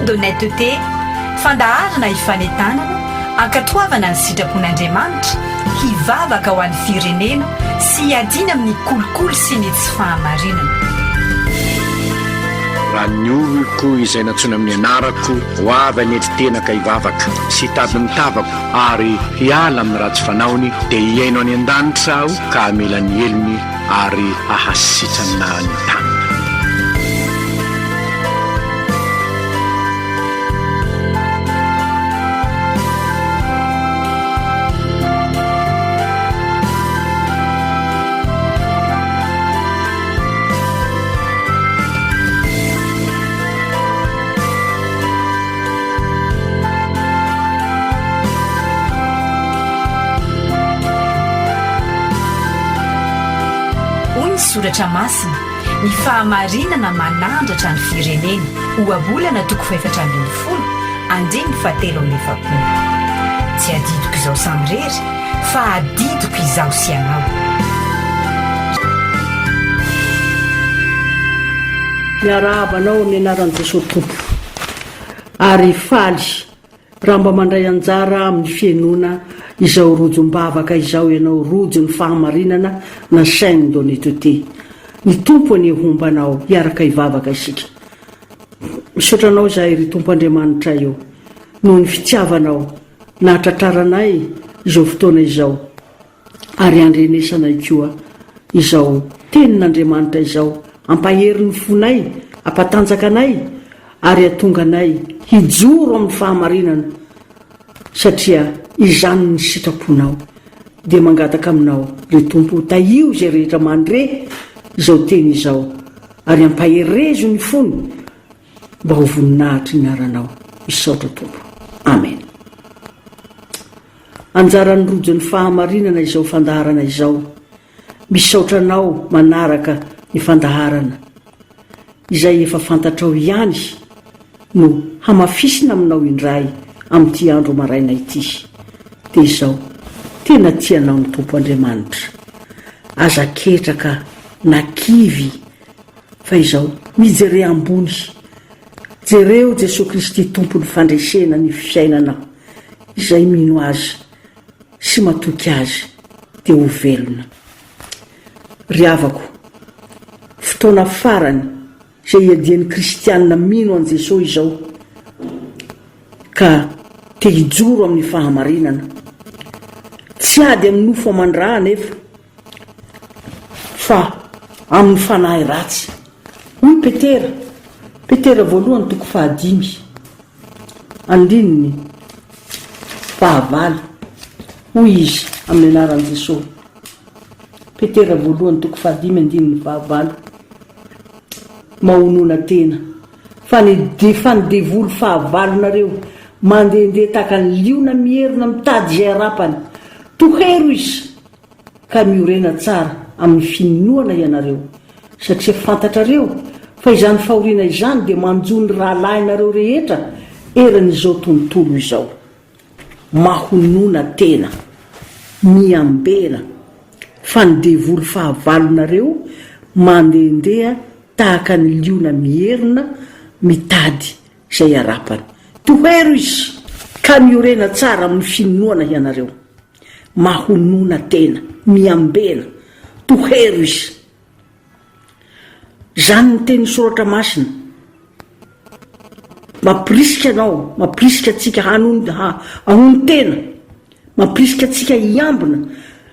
d'honnêteté fandaharana hifanentanana ankatoavana ny sitrapon'andriamanitra hivavaka ho an'ny firenena sy hiadina amin'ny kolokolo sy ny tsy fahamarinana. raha ny oloko izay nantsona amin'ny anarako ho avy anety tenaka hivavaka sy tady mitavako ary hiala amin'ny ratsy fanaony dia hiaino any an-danitra aho ka hamela ny elony ary ahasitrana ny tanana. soratra masina ny fahamarinana manandratra ny firenena oabolana 740 andiny fatelo amin'ny efapolo. Tsy adidiko izao samy rery fa adidiko izaho sy anao. miarahabanao ny anaran'i Jesosy tompo ary faly raha mba mandray anjara amin'ny fiainona izao rojombavaka izao ianao rojo ny fahamarinana na sainy d'honnêteté ny tompo ny hombanao hiaraka hivavaka isika. Misotranao izahay ry tompo Andriamanitra eo noho ny fitiavanao nahatratraranay izao fotoana izao ary andrenesanay koa izao tenin'Andriamanitra izao ampahery ny fonay ampatanjakanay ary atonganay hijoro amin'ny fahamarinana satria izany ny sitraponao dia mangataka aminao ry tompo taio izay rehetra mandre izao teny izao ary ampaherezo ny fony mba ho voninahitra ny aranao isaotra tompo. Amen. Anjaran'ny rojo ny fahamarinana izao fandaharana izao misaotranao manaraka ny fandaharana izay efa fantatrao ihany no hamafisina aminao indray amin'ity andro maraina ity. Dia izao tena tianao ny tompo Andriamanitra aza ketraka nakivy fa izao mijere ambony jereo Jesosy Kristy tompo ny fandresena ny fiainana izay mino azy sy matoky azy dia ho velona. Ry havako, fotoana farany izay iadian'ny kristianina mino an' Jesosy izao ka te hijoro amin'ny fahamarinana tsy ady amin'ny nofo amandraha nefa fa amin'ny fanahy ratsy. Hoy Petera voalohany 5 andininy 9 hoy izy amin'ny anaran'i Jesosy. Petera voalohany 5 andininy 9 mahonona tena fa ny devolo fahavalonareo mandehandeha tahaka ny liona mierina mitady izay arapany tohero izy ka miorena tsara amin'ny finoana ianareo satria fantatrareo fa izany fahoriana izany dia manjony rahalahinareo rehetra eran'izao tontolo izao. Mahonona tena miambela fa ny devolo fahavalonareo mandehandeha tahaka ny liona mierina mitady izay arapany tohero izy ka miorena tsara amin'ny finoana ianareo. Mahonona tena miambela tohero izy. Zany ny teny soratra masina mampirisika anao, mampirisika atsika hahony tena, mampirisika atsika hiambina,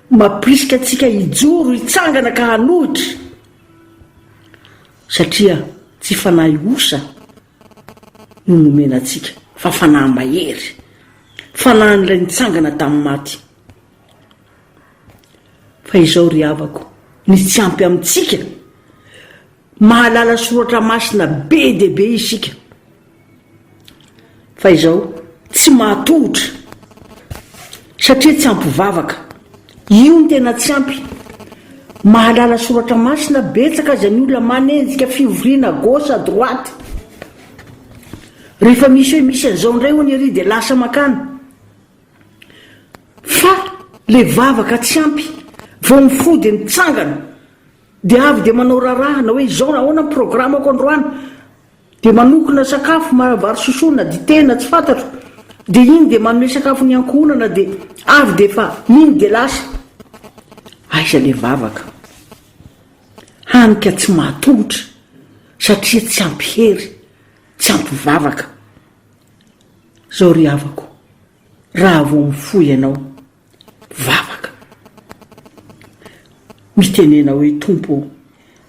mampirisika atsika hijoro hitsangana ka hanohitra satria tsy fanahy osa no nomena atsika fa fanahy mahery, fanahy n'ilay nitsangana tamin'ny maty. Fa izao ry havako ny tsy ampy amintsika mahalala soratra masina be dia be isika fa izao tsy mahatohitra satria tsy ampy vavaka io ny tena tsy ampy. Mahalala soratra masina betsaka aza ny olona manenjika fivoriana gauche à droite rehefa misy hoe misy an'izao indray ho ny ery dia lasa makana fa le vavaka tsy ampy vao mifody nitsangana dia avy dia manao rarahana hoe izao nahoana programako androany dia manokona sakafo vary sosoana dia tena tsy fantatro dia iny dia manome sakafo ny ankohonana dia avy dia fa iny dia lasa aiza le vavaka hanika tsy mahatotra satria tsy ampy hery tsy ampy vavaka zao ry havako raha vao mifoy ianao vavaka mitenena hoe tompo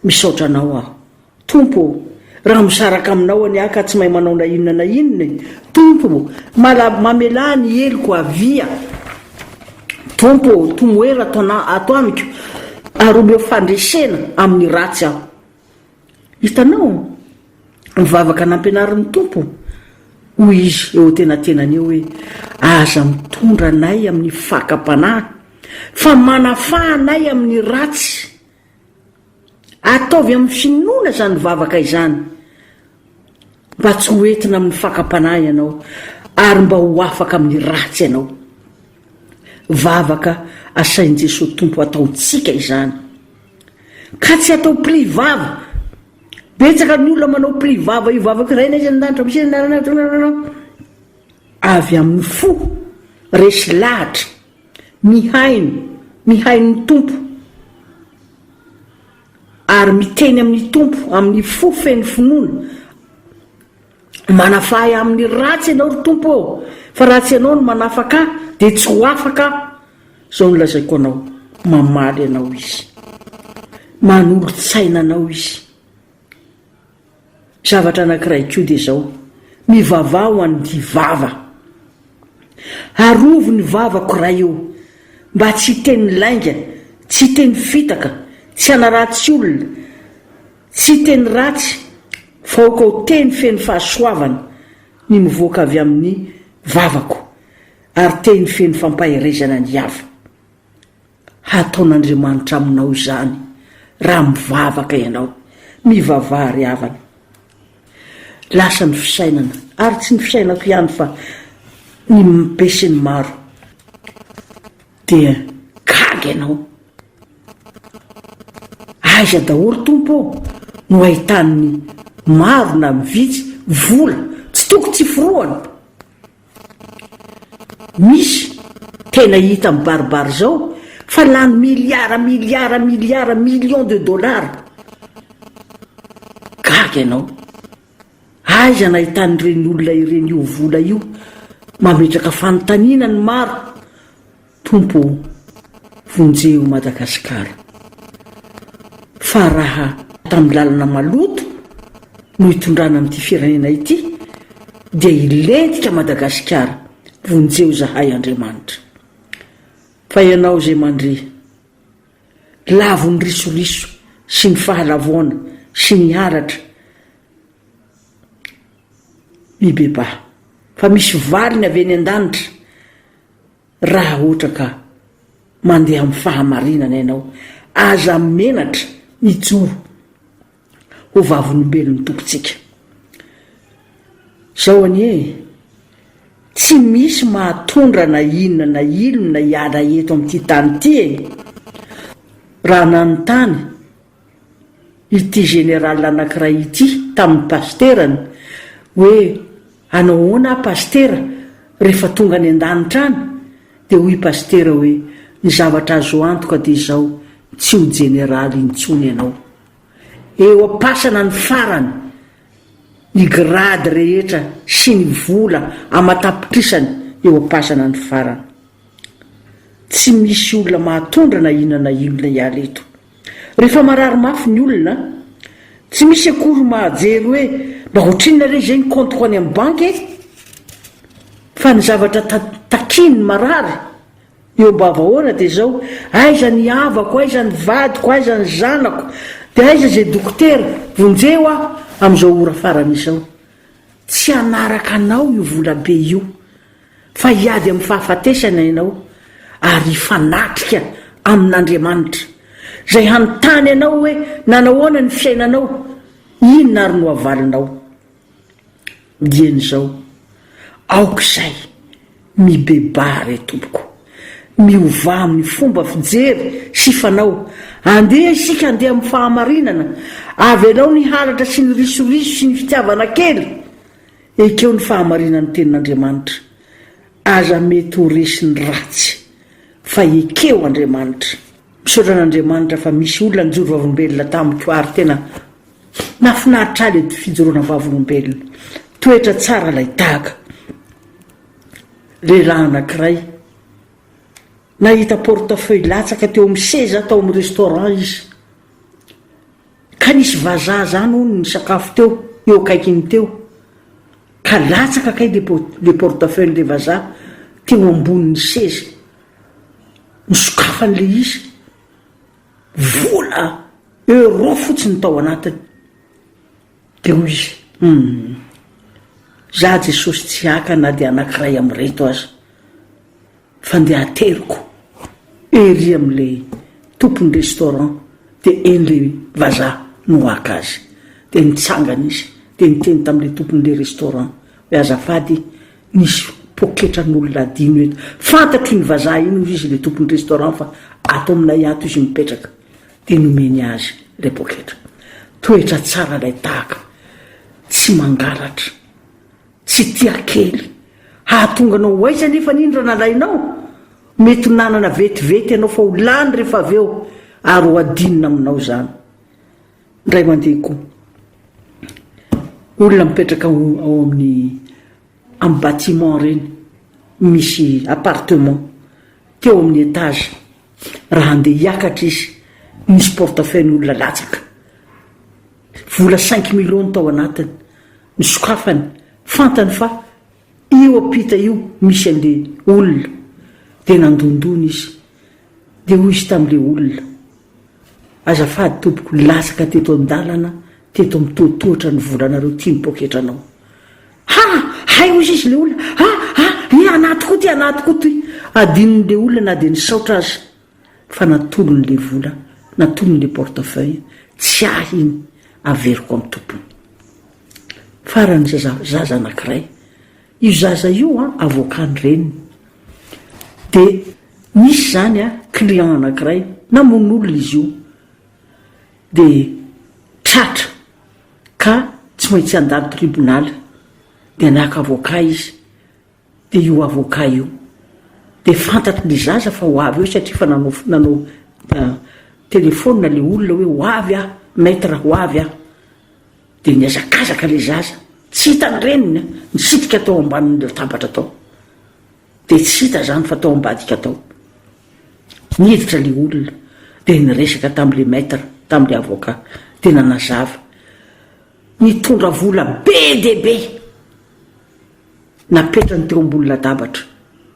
misaotra anao aho tompo raha misaraka aminao any aka tsy mahay manao na inona na inona tompo mamela ny heliko avia tompo tomoera ato amiko ary omeo fandresena amin'ny ratsy aho hitanao mivavaka nampianarin'ny tompo hoy izy eo tenatenany eo hoe aza mitondra anay amin'ny fakam-panahy fa manafahanay amin'ny ratsy ataovy amin'ny finoana zany vavaka izany mba tsy hoentina amin'ny fakam-panahy ianao ary mba ho afaka amin'ny ratsy ianao vavaka asain' Jesosy tompo ataontsika izany ka tsy atao privava betsaka ny olona manao privava io vavaka iray na izy an-danitra misy avy amin'ny fo resy lahatra mihain'ny tompo ary miteny amin'ny tompo amin'ny fo feny finoana manafahy amin'ny ratsy ianao ry tompo fa ratsy ianao no manafaka dia tsy ho afaka zao nolazaiko anao mamaly ianao izy manolotsaina anao izy zavatra anankiray koa dia zao mivavah ho an'ity vava arovo ny vavako ray eo mba tsy teny lainga tsy teny fitaka tsy hanaratsy olona tsy teny ratsy fa oka ho teny feny fahasoavana ny mivoaka avy amin'ny vavako ary teny feny fampaherezana ny hafa hataon'Andriamanitra aminao izany raha mivavaka ianao mivavaha ry havana lasa ny fisainana ary tsy ny fisainako ihany fa ny mipesiny maro dia gaga ianao aiza daholo tompo no ahitany maro na mivitsy vola tsy toko tsy foroana misy tena hita mibaribary zao fa lany million de dollars gaga ianao aiza nahitany reny olona ireny io vola io mametraka fanontaniana ny maro tompo vonjeo Madagasikara fa raha tamin'ny lalana maloto no hitondrana amin'ity firenena ity dia ilentika Madagasikara vonjeo zahay Andriamanitra fa ianao zay mandre lavo ny risoriso sy ny fahalavoana sy ny haratra mibeba fa misy valiny avy eny an-danitra raha ohatra ka mandeha amin'ny fahamarinana ianao aza menatra nijoro ho vavolombelon'ny tompontsika zao anie tsy misy mahatondra na inona na ilona hiala eto amin'ity tany ity raha nanontany ity général anankiray ity tamin'ny pasterany hoe anao hoana pastera rehefa tonga ny an-danitra any dia hoy pastera hoe ny zavatra azo antoka dia zao tsy ho jeneraly intsony ianao eo ampasana ny farany ny grady rehetra sy ny vola amatapitrisany eo ampasana ny farany tsy misy olona mahatondra na inona na ilona hiala eto rehefa marary mafy ny olona tsy misy akory mahajery hoe mba hotrinona re zay ny compte ho any amin'ny banky fa ny zavatra takiny marary eo mba vahoana dia zao aiza ny havako aiza ny vadiko aiza ny zanako dia aiza zay dokotera vonjeo aho amin'izao ora farany izao tsy hanaraka anao io volabe io fa hiady amin'ny fahafatesana ianao ary fanatrika amin'Andriamanitra zay hanontany anao hoe nanahoana ny fiainanao inona ary no avalinao dieny zao aok'izay mibebary tompoko miova amin'ny fomba fijery sy fanao. Andeha isika andeha amin'ny fahamarinana, avy anao ny halatra sy ny risoriso sy ny fitiavana kely, ekeo ny fahamarinany tenin'Andriamanitra. Aza mety ho resiny ratsy fa ekeo Andriamanitra. Misaotra an'Andriamanitra fa misy olona nijoro vavolombelona tamiko ary tena nafinaritra le fijoroana vavolombelona. Toetra tsara lay tahaka. Lehilahy anankiray nahita portefeuille latsaka teo amin'ny seza tao amin'ny restaurant izy, ka nisy vazaha zany hono ny sakafo teo eo akaikiny teo, ka latsaka kay le portefeuille le vazaha teo ambonin'ny seza, nisokafan'le izy, vola euro fotsiny tao anatiny. De hoy izy, za Jesosy tsy haka na dia anankiray amin'reto aza, fa ndeha ateriko ery amin'le tompon'ny restaurant. De en'le vazaha no haka azy, de nitsangana izy, de niteny tamin'le tompon'le restaurant hoe azafady nisy poketran'olona adino eto. Fantatry ny vazaha iny izy le tompon'ny restaurant fa ato aminay ato izy mipetraka, de nomeny azy le poketra. Toetra tsara lay tahaka, tsy mangalatra, tsy tia kely, hahatonganao hoaiza nefa n'indra nalainao. Mety nanana vetivety ianao fa ho lany rehefa avy eo ary ho adinina aminao zany. Ndray mandeha koa olona mipetraka ao amin'ny bâtiment reny, misy appartement teo amin'ny étage. Raha andeha hiakatra izy, misy portefeuille olona latsaka, vola 5 millions tao anatiny. Nisokafany, fantany fa io apita io misy an'le olona, de nandondony izy, de hoy izy tamin'le olona, azafady tompoko, latsaka teto an-dalana, teto mitohitohitra ny volanareo, tia mipoketranao. Hay hoy izy le olona, anaty koa ty, anaty koa ty. Adinon'le olona na de nisaotra azy, fa natolon'le vola, natolon'le portefeuille, tsy ahiny averiko amin'ny tompony. Farany zaza anankiray, io zaza io avokany reniny, de misy zany client anankiray namon'olona izy io, de tratra ka tsy maintsy andalo tribunal, de naka avocat izy. De io avocat io de fantatry le zaza fa ho avy eo satria fa nanao telefona le olona hoe ho avy maître ho avy de niazakazaka le zaza, tsy hitany reniny, nisitrika tao ambanin'le tabatra tao, de tsy hita zany fa tao ambadika tao. Niditra le olona de niresaka tamin'le maître, tamin'le avocat, de nanazava nitondra vola be de be, napetrany teo ambony latabatra.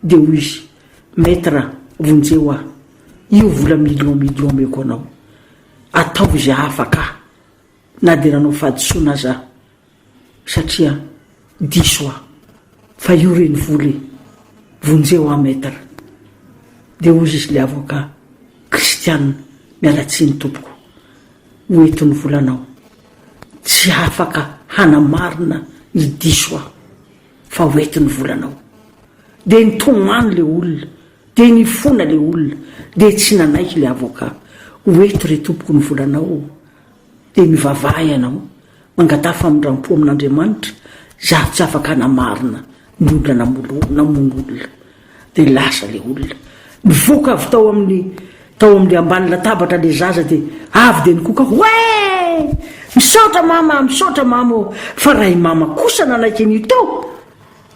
De hoy izy, maître vonjeo io vola million meko anao, ataovy izay afaka na de nanao fahadisoana aza, satria diso fa io reny vola vonjeo maître. De hoy izy le avocat, kristianina, mialatsiny tompoko, hoetiny volanao, tsy afaka hanamarina ny diso fa hoetiny volanao. De nitomany le olona, de nifona le olona, de tsy nanaiky le avocat, hoeto re tompoko ny volanao, de mivavaha ianao, mangatafa amindram-po amin'Andriamanitra, za tsy afaka hanamarina ny olona namono olona. De lasa le olona mivoaka avy tao amin'ny ambany latabatra le zaza, de avy de nikoka, hoe misaotra mama, fa raha i mama kosa nanaiky an'io tao,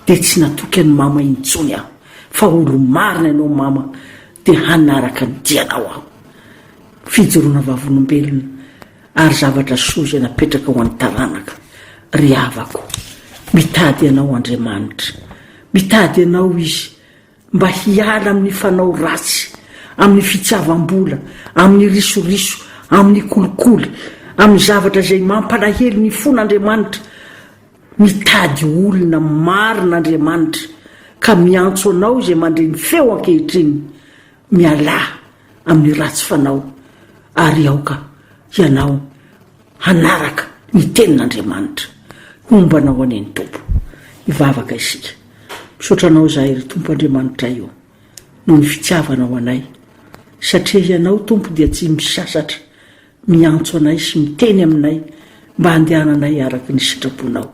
de tsy natoky any mama intsony fa olo marina ianao mama, de hanaraka ny dianao fijoroana vavolombelona ary zavatra soza napetraka ho an'ny taranaka. Ry havako, mitady ianao Andriamanitra, mitady ianao izy mba hiala amin'ny fanao ratsy, amin'ny fitiavam-bola, amin'ny risoriso, amin'ny kolikoly, amin'ny zavatra zay mampalahelo ny fon'Andriamanitra. Mitady olona marin'Andriamanitra ka miantso anao zay mandreny feo ankehitriny, miala amin'ny ratsy fanao, ary aoka ianao hanaraka ny tenin'Andriamanitra. Ombanao aneny tompo, ivavaka isika. Misaotranao zahay ry tompo Andriamanitra io, noho ny fitiavanao anay satria ianao tompo dia tsy misasatra miantso anay sy miteny aminay mba handehananay araky ny sitraponao.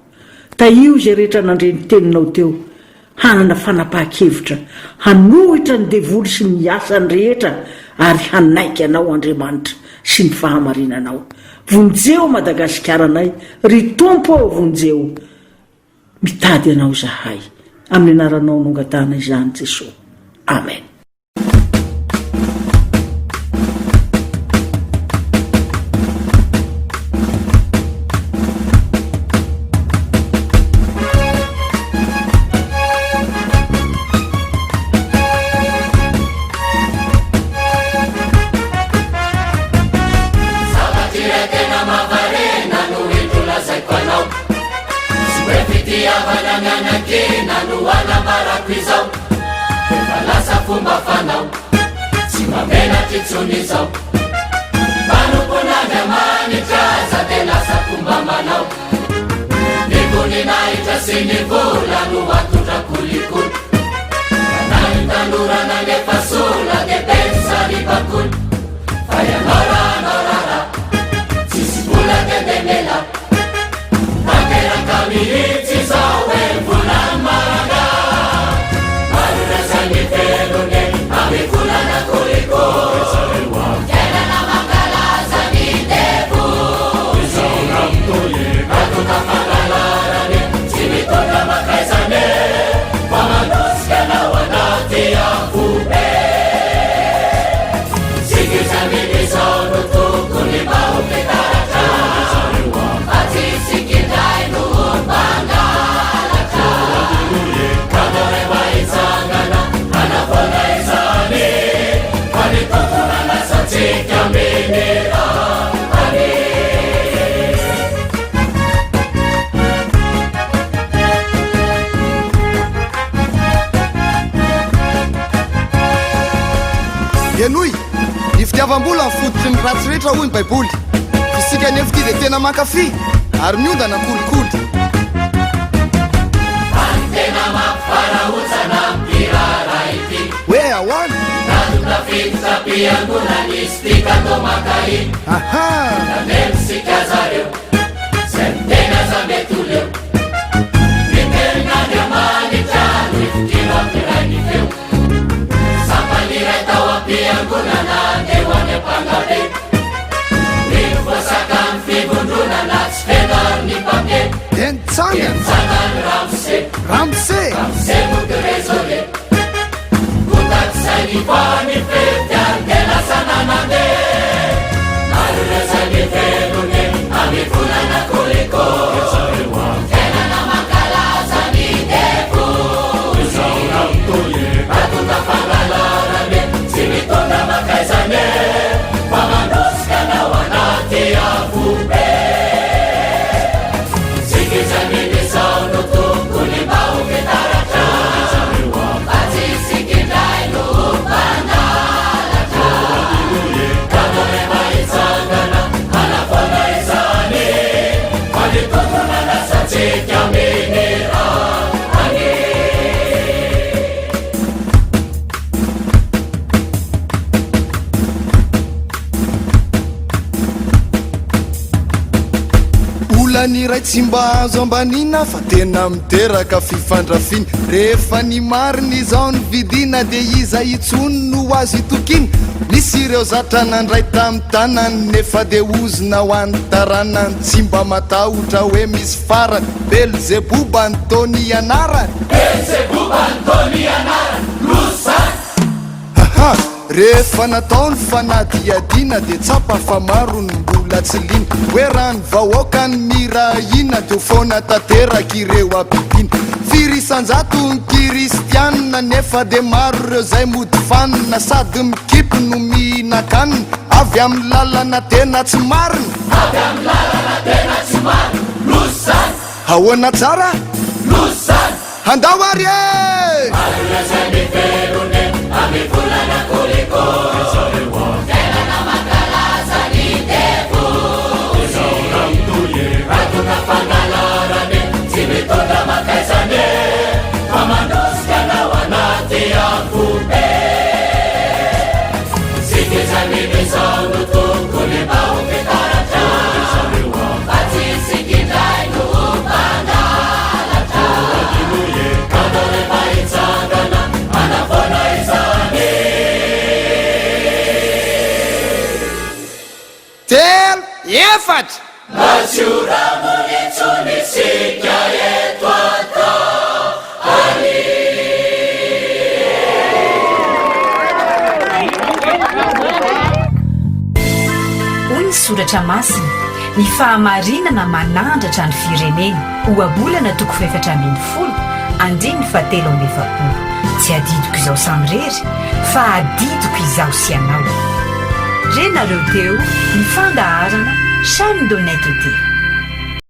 Taio zay rehetra nandre ny teninao teo, hanana fanapaha-kevitra hanohitra ny devoly sy ny asany rehetra ary hanaiky anao Andriamanitra sy ny fahamarinanao. Vonjeo Madagasikara-nay, ry tompo ao vonjeo, mitady anao zahay amin'ny anaranao nongatana izany Jesosy. Amen. Lasa fomba fanao tsy mamena titsonizao manomponavy amanitra za de lasa fomba manao nivoninahitra sy ny vola no atotra kolikolo anany tanorana nefa sola de pensany bakoly fa ianao rara tsisy vola de demela tanteraka mihitsy zao e vola maranga Enoy, ny fitiavam-bola ny fototry ny ratsy rehetra hoy ny baiboly. Fisika nefa ty de tena mankafy ary miondana kolikoly. Tena mampifarahotsana mpirara ity Hoe ahoana? Natona fitsapiangona nisy tikato makahiny nanemsika zareo zay mitena zambetoleo mitenan'ny amanitra nifikiro ampiray ny feo sampaniray tao ampiangonana deo any ampangabe rivosaka ny fivondronana tsy fenary ny papie Entsangany Ramse motorezole kutaksai nifani fete angela sananande narurezani velune amifulana koliko kena na makalazani defu atuta fangalarane simitonda makaizane pamanuskana wanati afube sikizanini sauno ny ray tsy mba azo ambanina fa tena miteraka fifandrafiny rehefa ny mariny zao ny vidina de iza itsony no azy itokiny nisy ireo zatra nandray tamy tanany nefa de ozina ho any taranany tsy mba matahotra hoe misy farany Belzebuba ny tony ianarany rehefa nataony fanadiadina de tsapa fa maro ny mbola tsy liny hoe rany vahoaka ny mirahina teo foana tateraky ireo abidina firisanjato ny kristianina nefa de maro ireo zay mody fanina sady mikipy no mihinan-kanina avy amin'ny lalana tena tsy marina ahoana tsara handao ary e Makaisane, Mamanos kana wanati afube. efatra masioramonetsonisika eto ata hoy ny soratra masina ny fahamarinana manandratra ny firenena ho abolana toko faefatra-mbin'ny folo andiny fatelo amby efapolo tsy adidiko izao samyrery fa adidiko izaho sy anao renareo teo ny fandaharana Champ d'honnêteté.